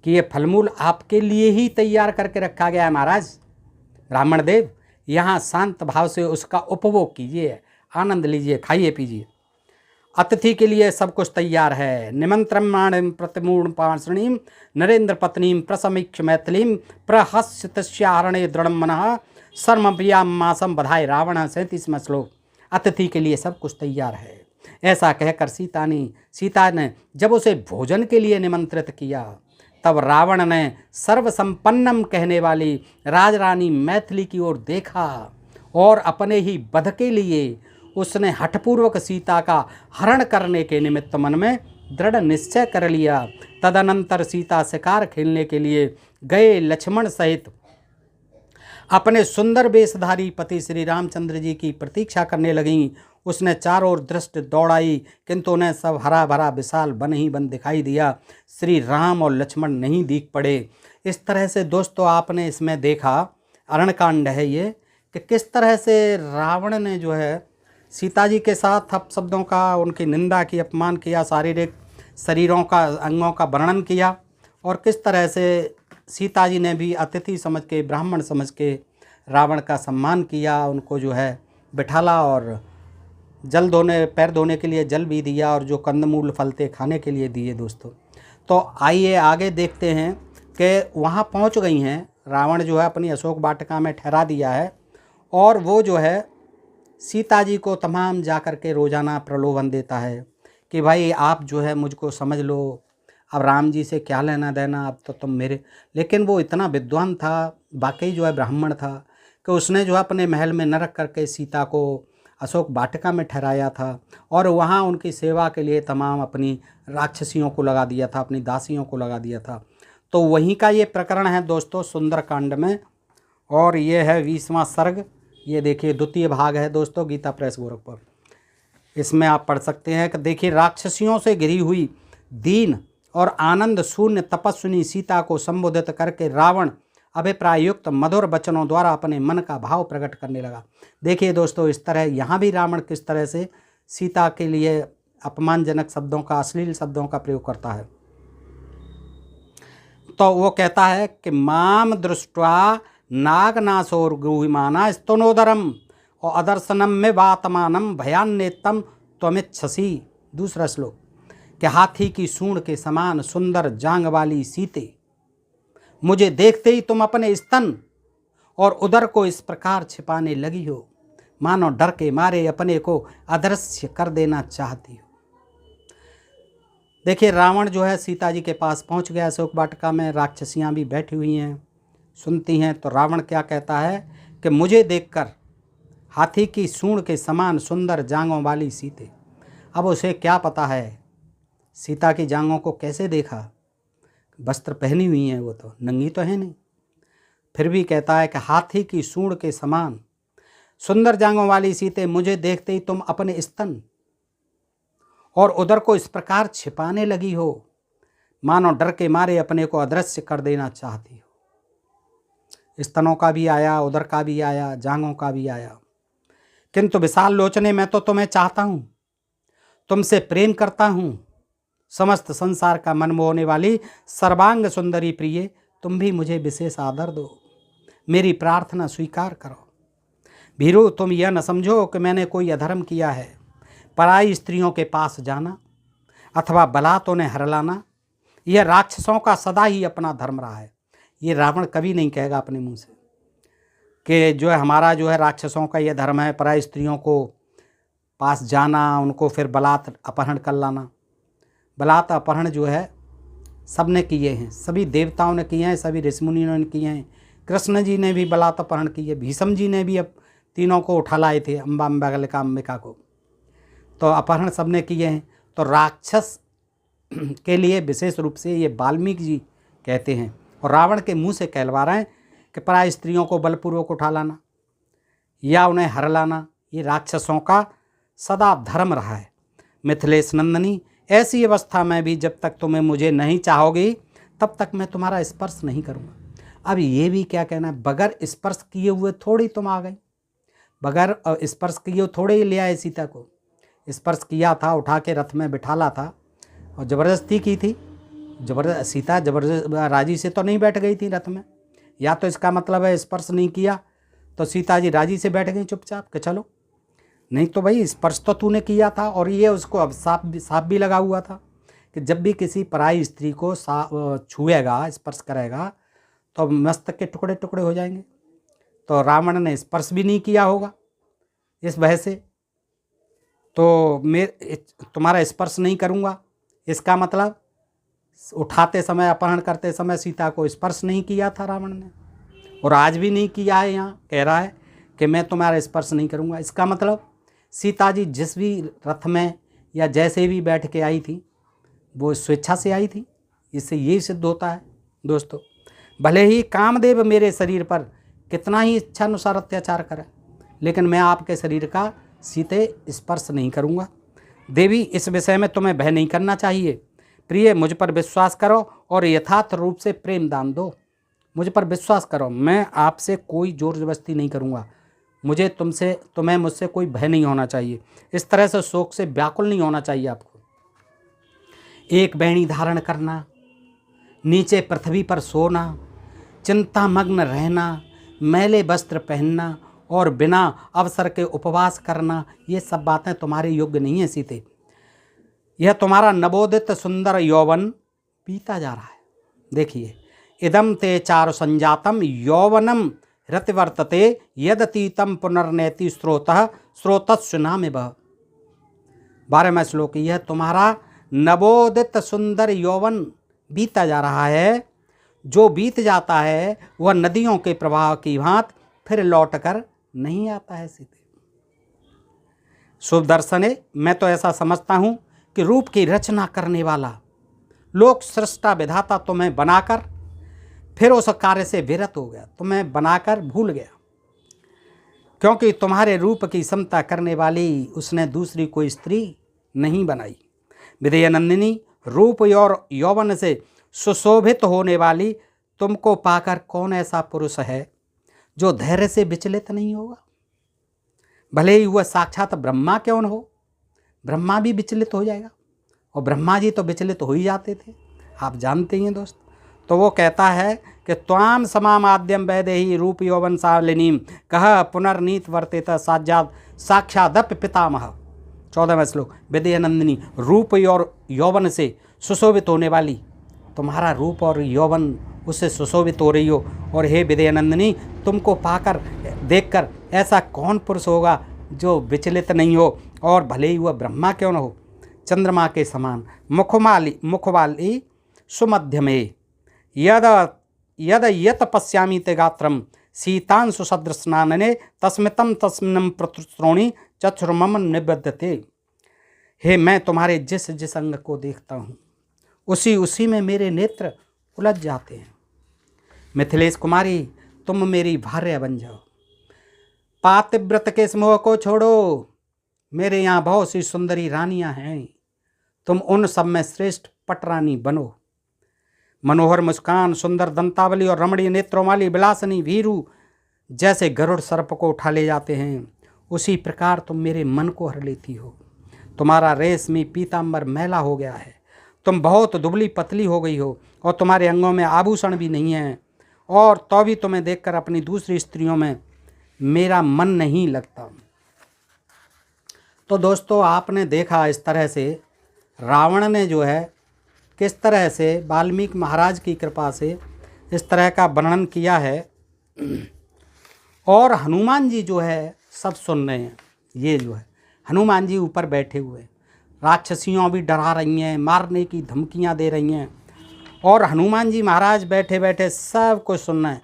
कि ये फलमूल आपके लिए ही तैयार करके रखा गया है महाराज ब्राह्मण देव। यहाँ शांत भाव से उसका उपभोग कीजिए, आनंद लीजिए, खाइए पीजिए। अतिथि के लिए सब कुछ तैयार है। निमंत्रमाणिम प्रतिमूढ़ पार्षणीम नरेंद्र पत्नीम प्रसमीक्ष मैथिलीम प्रहस्य तस्यारणे दृढ़ मनः सर्वप्रियाम मासम बधाई रावण। 37वां श्लोक। अतिथि के लिए सब कुछ तैयार है। ऐसा कहकर सीता ने जब उसे भोजन के लिए निमंत्रित किया, तब रावण ने सर्वसंपन्नम कहने वाली राजरानी मैथिली की ओर देखा और अपने ही वध के लिए उसने हठपूर्वक सीता का हरण करने के निमित्त मन में दृढ़ निश्चय कर लिया। तदनंतर सीता शिकार खेलने के लिए गए लक्ष्मण सहित अपने सुंदर वेशधारी पति श्री रामचंद्र जी की प्रतीक्षा करने लगीं। उसने चारों ओर दृष्टि दौड़ाई, किंतु उन्हें सब हरा भरा विशाल वन ही वन दिखाई दिया। श्री राम और लक्ष्मण नहीं दिख पड़े। इस तरह से दोस्तों आपने इसमें देखा, अरण्यकांड है ये, कि किस तरह से रावण ने जो है सीता जी के साथ अपशब्दों का, उनकी निंदा की, अपमान किया, शारीरिक शरीरों का, अंगों का वर्णन किया, और किस तरह से सीता जी ने भी अतिथि समझ के, ब्राह्मण समझ के रावण का सम्मान किया, उनको जो है बिठाला और जल धोने, पैर धोने के लिए जल भी दिया, और जो कंदमूल फलते खाने के लिए दिए दोस्तों। तो आइए आगे देखते हैं कि वहाँ पहुँच गई हैं, रावण जो है अपनी अशोक वाटिका में ठहरा दिया है, और वो जो है सीता जी को तमाम जा कर के रोज़ाना प्रलोभन देता है कि भाई आप जो है मुझको समझ लो, अब राम जी से क्या लेना देना, अब तो तुम मेरे। लेकिन वो इतना विद्वान था, वाकई जो है ब्राह्मण था, कि उसने जो है अपने महल में न रख करके सीता को अशोक वाटिका में ठहराया था, और वहाँ उनकी सेवा के लिए तमाम अपनी राक्षसियों को लगा दिया था, अपनी दासियों को लगा दिया था। तो वहीं का ये प्रकरण है दोस्तों सुंदरकांड में, और ये है 20वां सर्ग। ये देखिए द्वितीय भाग है दोस्तों, गीता प्रेस गोरखपुर। इसमें आप पढ़ सकते हैं कि देखिए, राक्षसियों से घिरी हुई दीन और आनंद शून्य तपस्विनी सीता को संबोधित करके रावण अभिप्रायुक्त मधुर वचनों द्वारा अपने मन का भाव प्रकट करने लगा। देखिए दोस्तों, इस तरह यहाँ भी रावण किस तरह से सीता के लिए अपमानजनक शब्दों का, अश्लील शब्दों का प्रयोग करता है। तो वो कहता है कि माम दृष्ट्वा नागनाशोर गुहिमाना स्तनोदरम और अदर्शनम में वातमानम भयान्नेतम त्वमिच्छसी। दूसरा श्लोक कि हाथी की सूंड के समान सुंदर जांग वाली सीते, मुझे देखते ही तुम अपने स्तन और उदर को इस प्रकार छिपाने लगी हो, मानो डर के मारे अपने को अदृश्य कर देना चाहती हो। देखिए, रावण जो है सीता जी के पास पहुंच गया अशोक वाटिका में, राक्षसियां भी बैठी हुई हैं, सुनती हैं। तो रावण क्या कहता है कि मुझे देखकर हाथी की सूंड के समान सुंदर जांघों वाली सीते। अब उसे क्या पता है सीता की जांघों को कैसे देखा, वस्त्र पहनी हुई हैं, वो तो नंगी तो है नहीं। फिर भी कहता है कि हाथी की सूंड के समान सुंदर जांघों वाली सीते, मुझे देखते ही तुम अपने स्तन और उदर को इस प्रकार छिपाने लगी हो, मानो डर के मारे अपने को अदृश्य कर देना चाहती हो। स्तनों का भी आया, उदर का भी आया, जांघों का भी आया। किंतु विशाल लोचने, मैं तो तुम्हें चाहता हूँ, तुमसे प्रेम करता हूँ। समस्त संसार का मन मोहने वाली सर्वांग सुंदरी प्रिय, तुम भी मुझे विशेष आदर दो, मेरी प्रार्थना स्वीकार करो। भीरू, तुम यह न समझो कि मैंने कोई अधर्म किया है। पराई स्त्रियों के पास जाना अथवा बलात् उन्हें हरलाना, यह राक्षसों का सदा ही अपना धर्म रहा है। ये रावण कभी नहीं कहेगा अपने मुंह से कि जो है हमारा जो है राक्षसों का यह धर्म है, पराई स्त्रियों को पास जाना, उनको फिर बलात् अपहरण कर लाना। बलात् अपहरण जो है सब ने किए हैं, सभी देवताओं ने किए हैं, सभी ऋषि मुनियों ने किए हैं। कृष्ण जी ने भी बलात् अपहरण किए, भीष्म जी ने भी अब तीनों को उठा लाए थे, अंबिका को, तो अपहरण सब ने किए हैं। तो राक्षस के लिए विशेष रूप से ये वाल्मीकि जी कहते हैं, और रावण के मुंह से कहलवा रहे हैं कि पराई स्त्रियों को बलपूर्वक उठा लाना या उन्हें हर लाना, ये राक्षसों का सदा धर्म रहा है। मिथिलेश नंदनी, ऐसी अवस्था में भी जब तक तुम्हें मुझे नहीं चाहोगी तब तक मैं तुम्हारा स्पर्श नहीं करूँगा। अब ये भी क्या कहना है, बगैर स्पर्श किए हुए थोड़ी तुम आ गई, बगैर स्पर्श किए हुए थोड़े ही ले आए सीता को। स्पर्श किया था, उठा के रथ में बिठाला था और ज़बरदस्ती की थी। सीता जबरदस्त राजी से तो नहीं बैठ गई थी रथ में, या तो इसका मतलब है स्पर्श नहीं किया तो सीता जी राजी से बैठ गई चुपचाप कि चलो, नहीं तो भाई स्पर्श तो तूने किया था। और ये उसको अब साफ भी लगा हुआ था कि जब भी किसी पराई स्त्री को छुएगा, स्पर्श करेगा तो मस्तक के टुकड़े टुकड़े हो जाएंगे। तो रावण ने स्पर्श भी नहीं किया होगा इस वजह से, तो मैं तुम्हारा स्पर्श नहीं करूँगा, इसका मतलब उठाते समय, अपहरण करते समय सीता को स्पर्श नहीं किया था रावण ने, और आज भी नहीं किया है। यहाँ कह रहा है कि मैं तुम्हारा स्पर्श नहीं करूँगा। इसका मतलब सीता जी जिस भी रथ में या जैसे भी बैठ के आई थी वो स्वेच्छा से आई थी। इससे यही सिद्ध होता है दोस्तों, भले ही कामदेव मेरे शरीर पर कितना ही इच्छानुसार अत्याचार करे, लेकिन मैं आपके शरीर का सीते स्पर्श नहीं करूँगा। देवी, इस विषय में तुम्हें भय नहीं करना चाहिए। प्रिय, मुझ पर विश्वास करो और यथार्थ रूप से प्रेम दान दो। मुझ पर विश्वास करो, मैं आपसे कोई जोर जबरदस्ती नहीं करूँगा। तुम्हें मुझसे कोई भय नहीं होना चाहिए। इस तरह से शोक से व्याकुल नहीं होना चाहिए आपको। एक बैणी धारण करना, नीचे पृथ्वी पर सोना, चिंतामग्न रहना, मैले वस्त्र पहनना और बिना अवसर के उपवास करना, ये सब बातें तुम्हारे योग्य नहीं है सीते। यह तुम्हारा नवोदित सुंदर यौवन बीता जा रहा है। देखिए, इदम ते चारु संजातम यौवनम रतिवर्तते यदतीतम पुनर्नैति स्रोतः स्रोतस्व नाम बह। 12वां श्लोक। यह तुम्हारा नवोदित सुंदर यौवन बीता जा रहा है, जो बीत जाता है वह नदियों के प्रवाह की भांति फिर लौटकर नहीं आता है सीते। शुभ दर्शने, मैं तो ऐसा समझता हूँ कि रूप की रचना करने वाला लोक सृष्टा विधाता तुम्हें बनाकर फिर उस कार्य से विरत हो गया, तुम्हें बनाकर भूल गया, क्योंकि तुम्हारे रूप की समता करने वाली उसने दूसरी कोई स्त्री नहीं बनाई। विदयनंदिनी, रूप और यौवन से सुशोभित होने वाली तुमको पाकर कौन ऐसा पुरुष है जो धैर्य से विचलित नहीं होगा? भले ही वह साक्षात ब्रह्मा क्यों न हो, ब्रह्मा भी विचलित हो जाएगा, और ब्रह्मा जी तो विचलित हो ही जाते थे, आप जानते ही हैं दोस्त। तो वो कहता है कि त्वाम समामाद्यम वैदेही रूप यौवन शालिनीम कह पुनर्नीत वर्तेत साक्षादप पितामह। 14वां श्लोक। विदयनंदिनी, रूप और यौवन से सुशोभित होने वाली, तुम्हारा रूप और यौवन उससे सुशोभित हो रही हो, और हे विदयनंदिनी, तुमको पाकर देखकर ऐसा कौन पुरुष होगा जो विचलित नहीं हो, और भले ही वह ब्रह्मा क्यों न हो। चंद्रमा के समान मुखवाली सुमध्यमे यद यत पश्यामि ते गात्रम शीतांशु सदृशनानने तस्मितम तस्मिन्नम प्रतुश्रोणी चक्षुर्मम निबद्धते। हे, मैं तुम्हारे जिस जिस अंग को देखता हूँ उसी में मेरे नेत्र उलझ जाते हैं। मिथिलेश कुमारी, तुम मेरी भार्या बन जाओ। पातिव्रत के समूह को छोड़ो, मेरे यहाँ बहुत सी सुंदरी रानियाँ हैं, तुम उन सब में श्रेष्ठ पटरानी बनो। मनोहर मुस्कान, सुंदर दंतावली और रमणीय नेत्रों वाली विलासनी भीरू जैसे गरुड़ सर्प को उठा ले जाते हैं, उसी प्रकार तुम मेरे मन को हर लेती हो। तुम्हारा रेशमी पीताम्बर मैला हो गया है, तुम बहुत दुबली पतली हो गई हो, और तुम्हारे अंगों में आभूषण भी नहीं है, और तो भी तुम्हें देखकर अपनी दूसरी स्त्रियों में मेरा मन नहीं लगता। तो दोस्तों, आपने देखा इस तरह से रावण ने जो है किस तरह से वाल्मीकि महाराज की कृपा से इस तरह का वर्णन किया है, और हनुमान जी जो है सब सुन रहे हैं। ये जो है हनुमान जी ऊपर बैठे हुए, राक्षसियों भी डरा रही हैं, मारने की धमकियां दे रही हैं, और हनुमान जी महाराज बैठे बैठे सब कुछ सुन रहे हैं।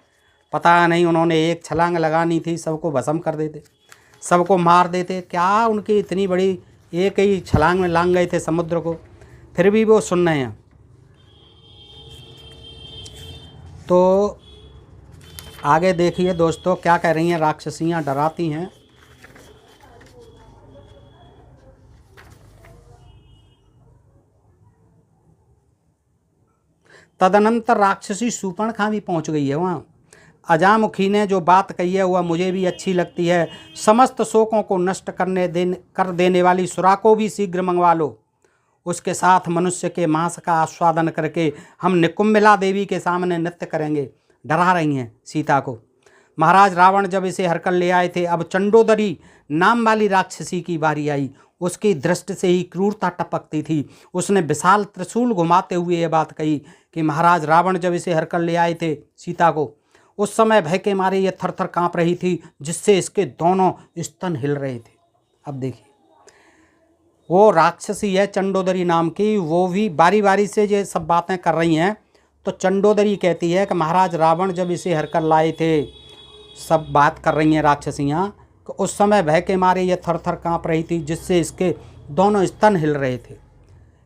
पता नहीं उन्होंने एक छलांग लगानी थी, सबको भस्म कर देते, सबको मार देते। क्या उनकी इतनी बड़ी एक ही छलांग में लांग गए थे समुद्र को, फिर भी वो सुन रहे हैं। तो आगे देखिए दोस्तों क्या कह रही हैं राक्षसियाँ, डराती हैं। तदनंतर राक्षसी शूर्पणखा भी पहुंच गई है वहाँ। अजामुखी ने जो बात कही है वह मुझे भी अच्छी लगती है। समस्त शोकों को नष्ट कर देने वाली सुरा को भी शीघ्र मंगवा लो। उसके साथ मनुष्य के मांस का आस्वादन करके हम निकुंभिला देवी के सामने नृत्य करेंगे। डरा रही हैं सीता को। महाराज रावण जब इसे हरकर ले आए थे, अब चंडोदरी नाम वाली राक्षसी की बारी आई। उसकी दृष्टि से ही क्रूरता टपकती थी। उसने विशाल त्रिशूल घुमाते हुए ये बात कही कि महाराज रावण जब इसे हरकर ले आए थे सीता को, उस समय भय के मारे ये थर-थर काँप रही थी, जिससे इसके दोनों स्तन हिल रहे थे। अब देखिए, वो राक्षसी है चंडोदरी नाम की, वो भी बारी बारी से ये सब बातें कर रही हैं। तो चंडोदरी कहती है कि महाराज रावण जब इसे हरकर लाए थे, सब बात कर रही हैं राक्षसियाँ, तो उस समय भय के मारे ये थर-थर काँप रही थी, जिससे इसके दोनों स्तन हिल रहे थे।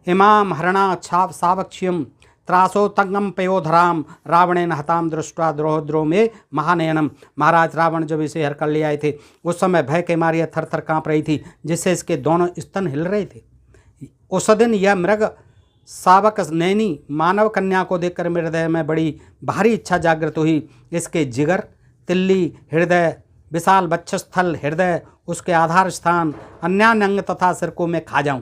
इमाम हरणा छाप सावक्ष्यम त्रासो तंगम पयोधराम रावणेन हताम दृष्टा द्रोह में महानयनम। महाराज रावण जब इसे हरकर ले आए थे, उस समय भय के मारे थर-थर काँप रही थी, जिससे इसके दोनों स्तन हिल रहे थे। उस दिन यह मृग सावक नैनी मानव कन्या को देखकर मेरे हृदय में बड़ी भारी इच्छा जागृत हुई। इसके जिगर, तिल्ली, हृदय विशाल वक्षस्थल, हृदय, उसके आधार स्थान, अन्यान्य अंग तथा सिर को मैं खा जाऊं।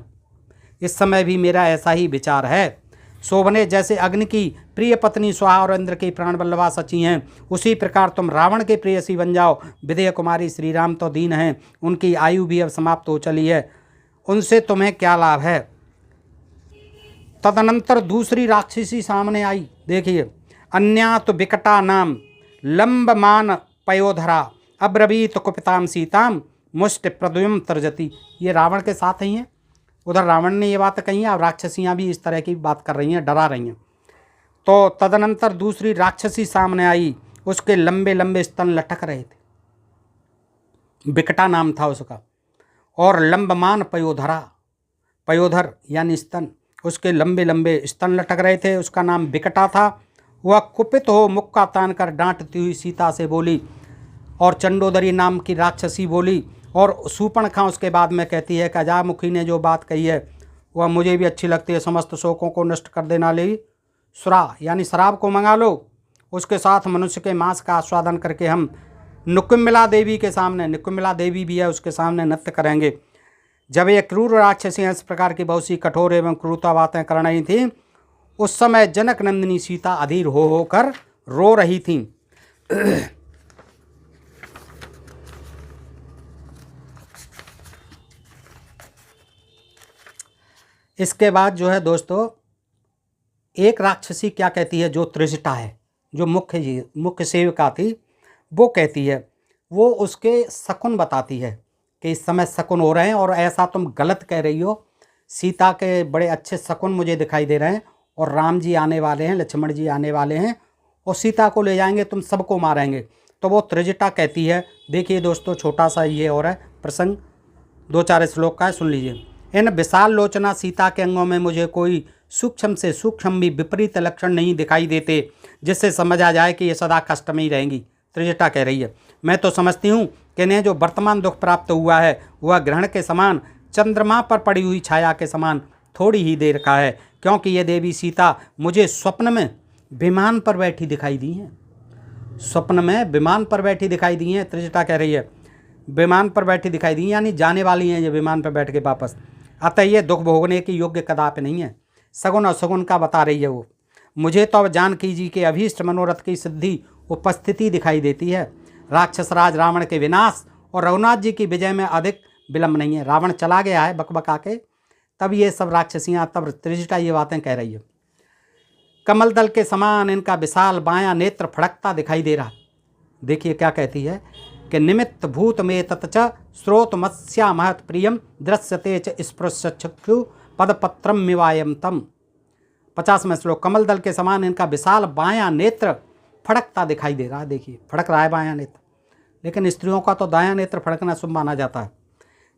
इस समय भी मेरा ऐसा ही विचार है। शोभने जैसे अग्नि की प्रिय पत्नी स्वाहा और इंद्र की प्राण बल्लभा सची हैं, उसी प्रकार तुम रावण के प्रेयसी बन जाओ। विदेह कुमारी श्री राम तो दीन हैं, उनकी आयु भी अब समाप्त हो चली है, उनसे तुम्हें क्या लाभ है। तदनंतर दूसरी राक्षसी सामने आई। देखिए, अन्यात विकटा नाम लंबमान पयोधरा अब्रवीत कुपिताम सीताम मुष्ट प्रद्युम तर्जती। ये रावण के साथ ही हैं। उधर रावण ने ये बात कही है, अब राक्षसियाँ भी इस तरह की बात कर रही हैं, डरा रही हैं। तो तदनंतर दूसरी राक्षसी सामने आई, उसके लंबे लंबे स्तन लटक रहे थे, विकटा नाम था उसका, और लंबमान पयोधरा, पयोधर यानी स्तन, उसके लंबे लंबे स्तन लटक रहे थे, उसका नाम विकटा था। वह कुपित हो मुक्का तान कर डांटती हुई सीता से बोली, और चंडोदरी नाम की राक्षसी बोली, और सूर्पणखा उसके बाद में कहती है कि अजामुखी ने जो बात कही है वह मुझे भी अच्छी लगती है। समस्त शोकों को नष्ट कर देना ले सुरा यानी शराब को मंगा लो, उसके साथ मनुष्य के मांस का आस्वादन करके हम नुकुम्मिला देवी के सामने, नुकुम्मिला देवी भी है, उसके सामने नृत्य करेंगे। जब ये क्रूर राक्षसियाँ इस प्रकार की बहुत सी कठोर एवं क्रूरता बातें कर रही थीं, उस समय जनक नंदिनी सीता अधीर हो होकर रो रही थीं। इसके बाद जो है दोस्तों, एक राक्षसी क्या कहती है, जो त्रिजटा है, जो मुख्य सेविका थी, वो कहती है, वो उसके शकुन बताती है कि इस समय शकुन हो रहे हैं और ऐसा तुम गलत कह रही हो। सीता के बड़े अच्छे शकुन मुझे दिखाई दे रहे हैं, और राम जी आने वाले हैं, लक्ष्मण जी आने वाले हैं, और सीता को ले जाएंगे, तुम सबको मारेंगे। तो वो त्रिजटा कहती है। देखिए दोस्तों, छोटा सा ये और है प्रसंग, 2-4 श्लोक का है, सुन लीजिए। इन विशाल लोचना सीता के अंगों में मुझे कोई सूक्ष्म से सूक्ष्म भी विपरीत लक्षण नहीं दिखाई देते, जिससे समझ आ जाए कि ये सदा कष्ट में ही रहेंगी। त्रिजटा कह रही है, मैं तो समझती हूँ कि इन्हें जो वर्तमान दुख प्राप्त हुआ है वह ग्रहण के समान, चंद्रमा पर पड़ी हुई छाया के समान थोड़ी ही देर का है, क्योंकि ये देवी सीता मुझे स्वप्न में विमान पर बैठी दिखाई दी हैं। स्वप्न में विमान पर बैठी दिखाई दी हैं। त्रिजटा कह रही है, विमान पर बैठी दिखाई दी, यानी जाने वाली हैं ये विमान पर बैठ के वापस। अतः ये दुख भोगने के योग्य कदापि नहीं है। सगुन और सगुन का बता रही है वो। मुझे तो अब जानकी जी के अभीष्ट मनोरथ की सिद्धि उपस्थिति दिखाई देती है। राक्षसराज रावण के विनाश और रघुनाथ जी की विजय में अधिक विलंब नहीं है। रावण चला गया है बकबका के, तब ये सब राक्षसियाँ, तब त्रिजटा ये बातें कह रही है। कमल दल के समान इनका विशाल बायां नेत्र फड़कता दिखाई दे रहा। देखिए क्या कहती है कि निमित्त भूत में ततच स्रोत मत्स्या महत प्रियम दृश्यते च स्पृशक्षु पदपत्रम मिवायम तम। 50वें श्लोक। कमल दल के समान इनका विशाल बायां नेत्र फड़कता दिखाई दे रहा है। देखिए फड़क रहा है बायां नेत्र, लेकिन स्त्रियों का तो दायां नेत्र फड़कना शुभ माना जाता है।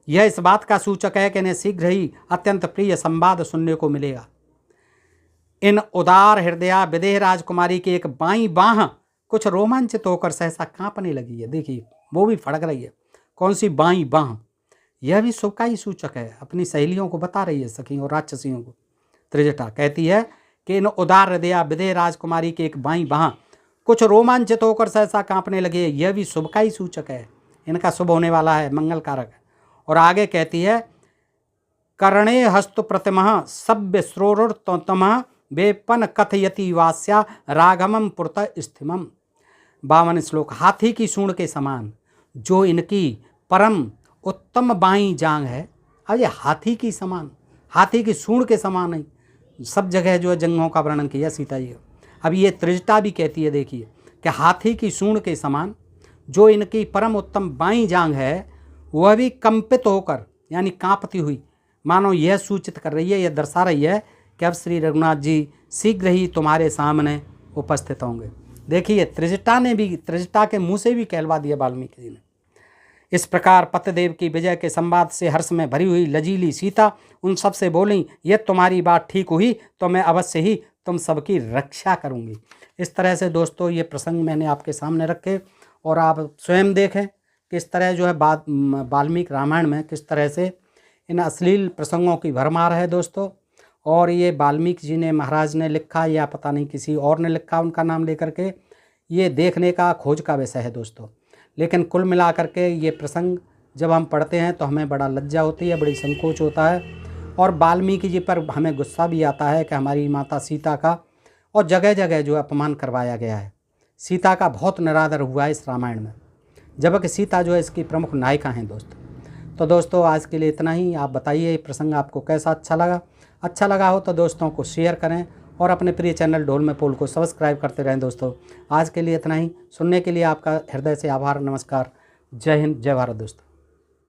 यह इस बात का सूचक है कि इन्हें शीघ्र ही अत्यंत प्रिय संवाद सुनने को मिलेगा। इन उदार हृदया विदेह राजकुमारी की एक बाईं बाह कुछ रोमांचित होकर सहसा कांपने लगी है। देखिए वो भी फड़क रही है। कौन सी बाईं बाह? यह भी शुभ का ही सूचक है। अपनी सहेलियों को बता रही है, सखियों और राक्षसियों को। त्रिजटा कहती है कि इन उदार हृदया विदेह राजकुमारी की एक बाईं बाह कुछ रोमांचित होकर सहसा कांपने लगी है। यह भी शुभ का ही सूचक है, इनका शुभ होने वाला है, मंगल कारक है। और आगे कहती है कर्णे हस्त प्रतिमः सभ्य श्रोरुतमः वेपन कथयति वास्या राघमम पुरत स्थिमम। 52 श्लोक। हाथी की सूंड के समान जो इनकी परम उत्तम बाईं जांग है। अब ये हाथी की समान, हाथी की सूंड के समान नहीं, सब जगह जो है जंगों का वर्णन किया सीता जी। अब ये त्रिजटा भी कहती है, देखिए कि हाथी की सूंड के समान जो इनकी परम उत्तम बाईं जांग है, वह भी कंपित होकर यानी कांपती हुई, मानो यह सूचित कर रही है, यह दर्शा रही है कि अब श्री रघुनाथ जी शीघ्र ही तुम्हारे सामने उपस्थित होंगे। देखिए त्रिजटा ने भी, त्रिजटा के मुंह से भी कहलवा दिया वाल्मीकि जी ने। इस प्रकार पतिदेव की विजय के संवाद से हर्ष में भरी हुई लजीली सीता उन सब से बोली, यह तुम्हारी बात ठीक हुई तो मैं अवश्य ही तुम सबकी रक्षा करूंगी। इस तरह से दोस्तों ये प्रसंग मैंने आपके सामने रखे और आप स्वयं देखें किस तरह जो है वाल्मीकि रामायण में किस तरह से इन अश्लील प्रसंगों की भरमार है दोस्तों। और ये वाल्मीकि जी ने, महाराज ने लिखा या पता नहीं किसी और ने लिखा उनका नाम लेकर के, ये देखने का, खोज का विषय है दोस्तों। लेकिन कुल मिलाकर के ये प्रसंग जब हम पढ़ते हैं तो हमें बड़ा लज्जा होती है, बड़ी संकोच होता है और वाल्मीकि जी पर हमें गुस्सा भी आता है कि हमारी माता सीता का और जगह जगह जो अपमान करवाया गया है। सीता का बहुत निरादर हुआ है इस रामायण में, जबकि सीता जो है इसकी प्रमुख नायिका हैं दोस्तों। तो दोस्तों आज के लिए इतना ही। आप बताइए ये प्रसंग आपको कैसा अच्छा लगा हो तो दोस्तों को शेयर करें और अपने प्रिय चैनल ढोल में पोल को सब्सक्राइब करते रहें दोस्तों। आज के लिए इतना ही। सुनने के लिए आपका हृदय से आभार। नमस्कार। जय हिंद, जय भारत दोस्तों।